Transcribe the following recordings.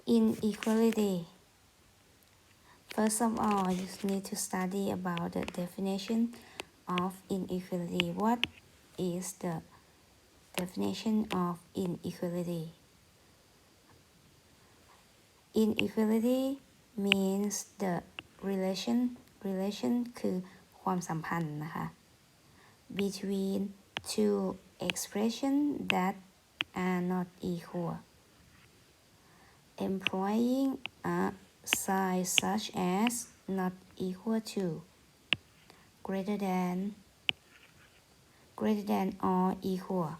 Inequality. First of all, you need to study about the definition of inequality. What is the definition of inequality? Inequality means the relation คือความสัมพันธ์นะคะ between two expressions that are not equal, employing a sign such as not equal to, greater than or equal,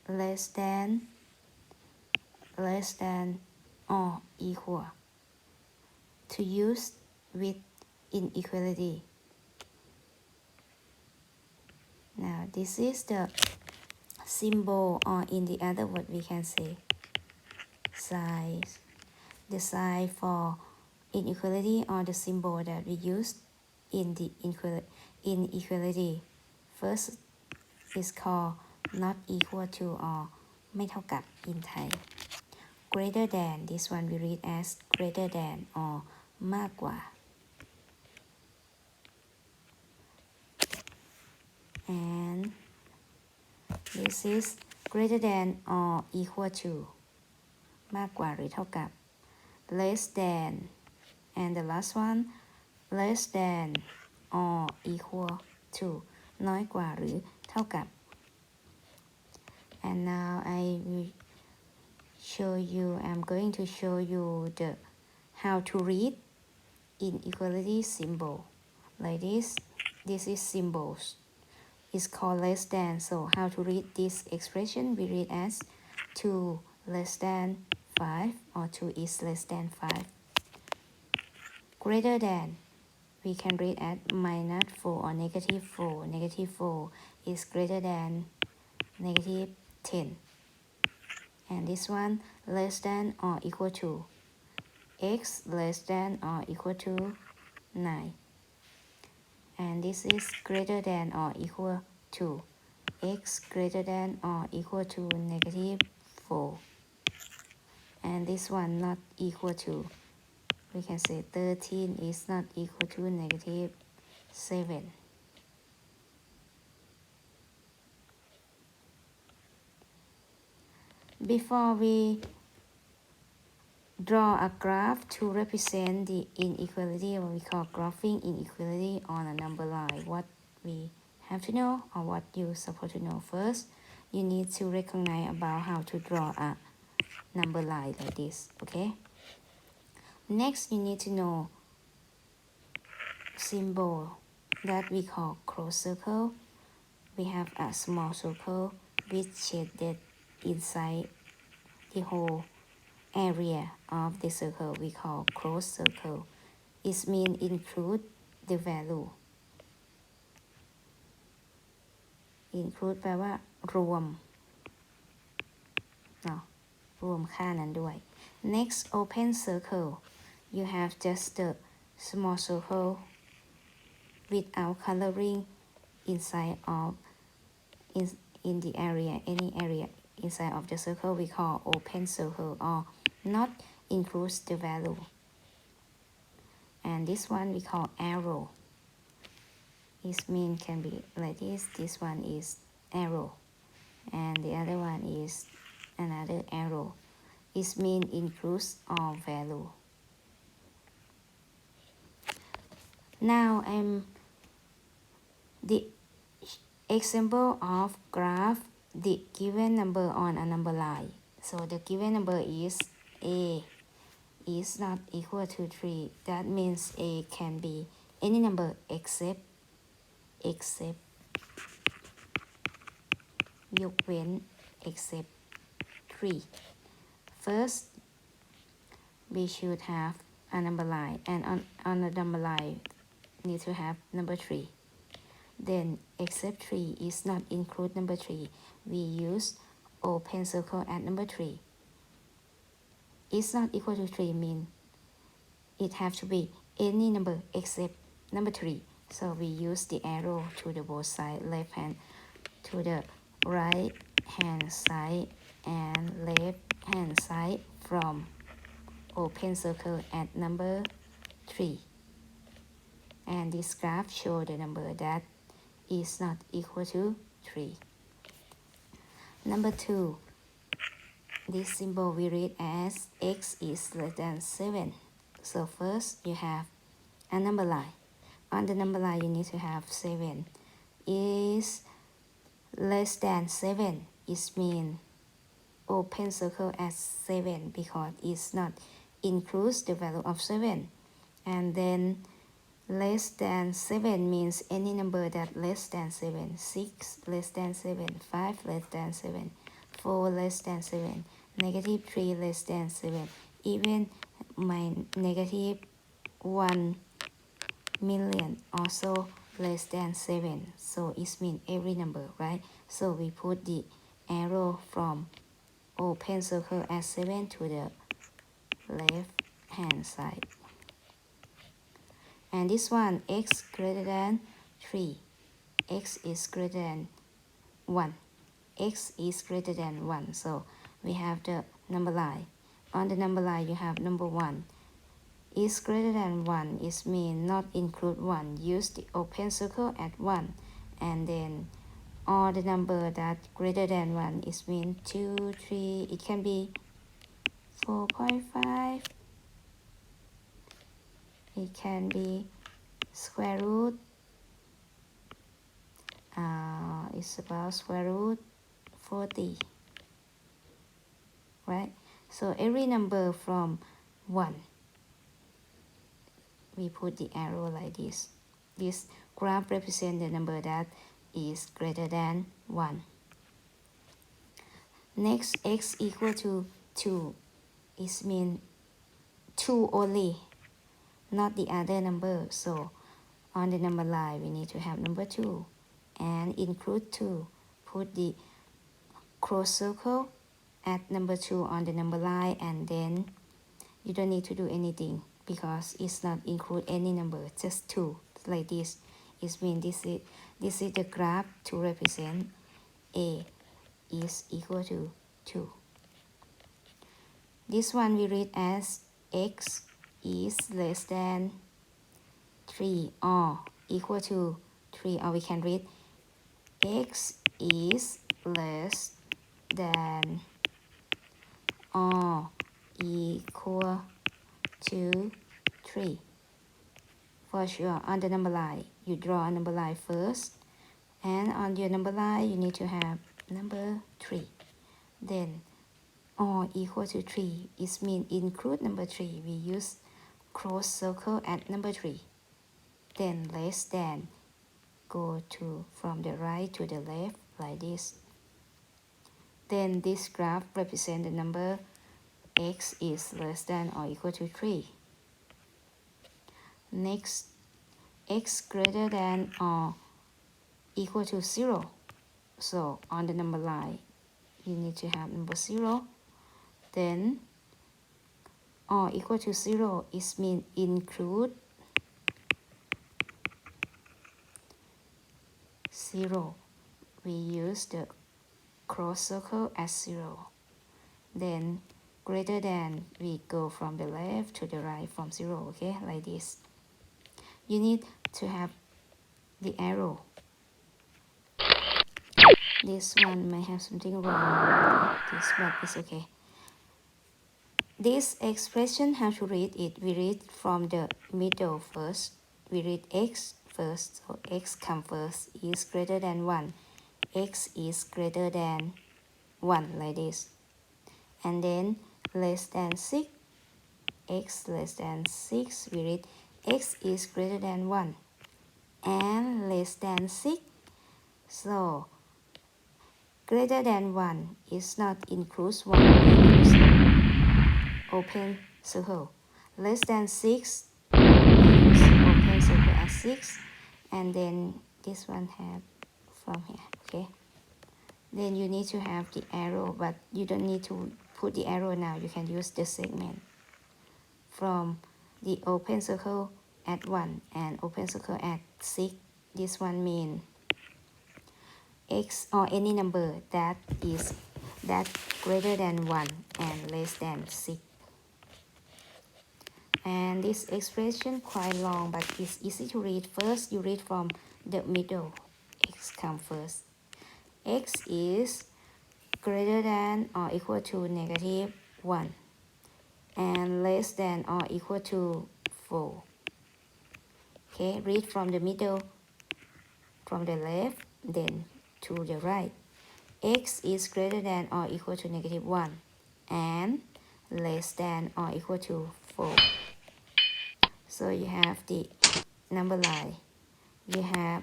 less than or equal, to use with inequality. Now this is the symbol, or in the other word we can say sign. The sign for inequality or the symbol that we use in the inequality. First is called not equal to or ไม่เท่ากับ in Thai. Greater than, this one we read as greater than or มากกว่า and this is greater than or equal to มากกว่าหรือเท่ากับ less than, and the last one less than or equal to น้อยกว่าหรือเท่ากับ and now I'm going to show you the how to read inequality symbol like this is symbols. It's called less than. So how to read this expression? We read as 2 less than 5 or 2 is less than 5. Greater than, we can read as minus 4 or negative 4. Negative 4 is greater than negative 10. And this one less than or equal to x less than or equal to 9. And this is greater than or equal to x greater than or equal to negative 4. And this one not equal to, we can say 13 is not equal to negative 7. Before we draw a graph to represent the inequality, what we call graphing inequality on a number line, what we have to know or what you're supposed to know first, you need to recognize about how to draw a number line like this, okay? Next, you need to know symbol that we call closed circle. We have a small circle with shaded inside the whole area of the circle we call closed circle. It means include the value. Include แปลว่ารวมเนาะรวมค่านั้นด้วย Next, open circle. You have just the small circle without coloring inside of in the area, any area inside of the circle we call open circle or not includes the value. And this one we call arrow. It mean can be like this. This one is arrow, and the other one is another arrow. It mean includes all value. Now the example of graph the given number on a number line. So the given number is a is not equal to 3. That means a can be any number except ยกเว้น except 3. First, we should have a number line, and on the number line need to have number 3. Then except 3 is not include number 3. We use open circle at number 3. It's not equal to 3 mean it have to be any number except number 3. So we use the arrow to the both side, left hand to the right hand side and left hand side from open circle at number 3. And this graph shows the number that is not equal to 3. Number 2, this symbol we read as x is less than 7. So first you have a number line. On the number line you need to have 7 is less than 7. It means open circle at 7 because it's not includes the value of 7. And then less than 7 means any number that less than 7, 6 less than 7, 5 less than 7, 4 less than 7, negative 3 less than 7, even my negative 1 million also less than 7. So it means every number, right? So we put the arrow from open circle at 7 to the left hand side. And this one, x greater than 3, x is greater than 1, x is greater than 1. So we have the number line. On the number line you have number 1 is greater than 1. It means not include 1. Use the open circle at 1. And then all the number that greater than 1 is mean 2, 3, it can be 4.5, it can be square root, it's about square root 40, right? So every number from 1, we put the arrow like this. This graph represents the number that is greater than 1. Next, x equal to 2. It means 2 only, not the other number. So on the number line we need to have number 2 and include 2. Put the close circle at number 2 on the number line, and then you don't need to do anything because it's not include any number, just 2 like this. It means this is the graph to represent a is equal to 2. This one we read as x is less than 3 or equal to 3, or we can read x is less than or equal to 3. For sure, on the number line, you draw a number line first, and on your number line, you need to have number 3. Then, or equal to 3, it means include number 3. We use close circle at number 3. Then less than, go to from the right to the left like this. Then this graph represents the number x is less than or equal to 3. Next, x greater than or equal to 0. So on the number line, you need to have number 0. Then or equal to 0 is mean include 0. We use the cross circle as 0. Then greater than, we go from the left to the right from 0, okay, like this. You need to have the arrow. This one may have something wrong. This one is okay. This expression, how to read it? We read from the middle first. We read x first. So x comes first, is greater than 1. X is greater than 1 like this. And then less than 6. X less than 6. We read x is greater than 1 and less than 6. So greater than 1 is not includes 1. We use open circle. Less than 6, we use open circle at 6. And then this one have from here, okay? Then you need to have the arrow, but you don't need to put the arrow now. You can use the segment from the open circle at 1 and open circle at 6. This one means x or any number that is greater than 1 and less than 6. And this expression quite long, but it's easy to read. First, you read from the middle. X come first. X is greater than or equal to negative 1 and less than or equal to 4. Okay, read from the middle, from the left, then to the right. X is greater than or equal to negative 1 and less than or equal to 4. So you have the number line. You have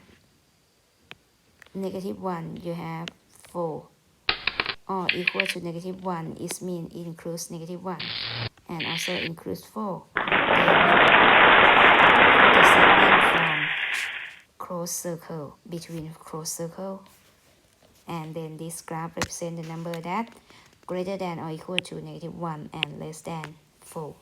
negative 1, you have 4. Or equal to negative 1 is mean includes negative 1 and also includes 4. Then the segment from closed circle, between closed circle, and then this graph represents the number that greater than or equal to negative 1 and less than 4.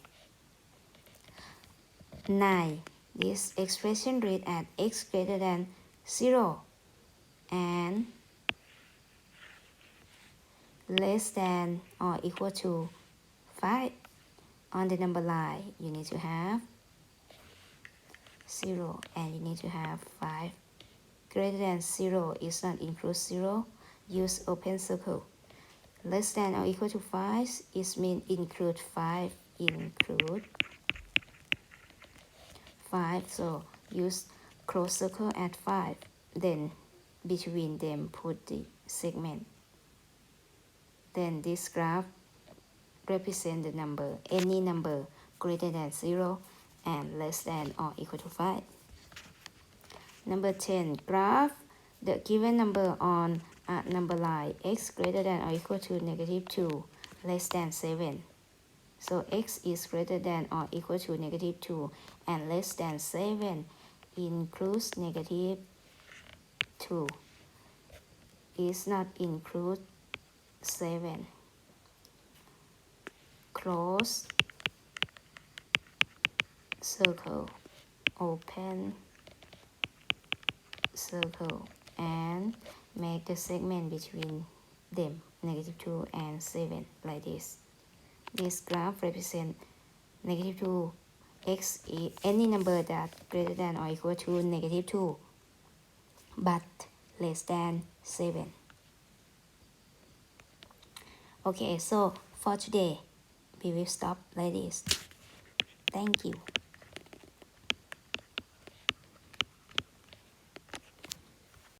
9. This expression read at x greater than 0 and less than or equal to 5. On the number line, you need to have 0 and you need to have 5. Greater than 0 is not include 0. Use open circle. Less than or equal to 5 is mean include 5. Include 5. So use close circle at 5. Then between them put the segment. Then this graph represent the number, any number greater than 0 and less than or equal to 5. Number 10, graph the given number on a number line x greater than or equal to negative 2 less than 7. So x is greater than or equal to negative 2 and less than 7 includes negative 2. Is not include 7. Close circle, open circle, and make the segment between them negative 2 and 7 like this. This graph represents negative 2, x is any number that greater than or equal to negative 2 but less than 7. Okay, so for today we will stop like this. Thank you.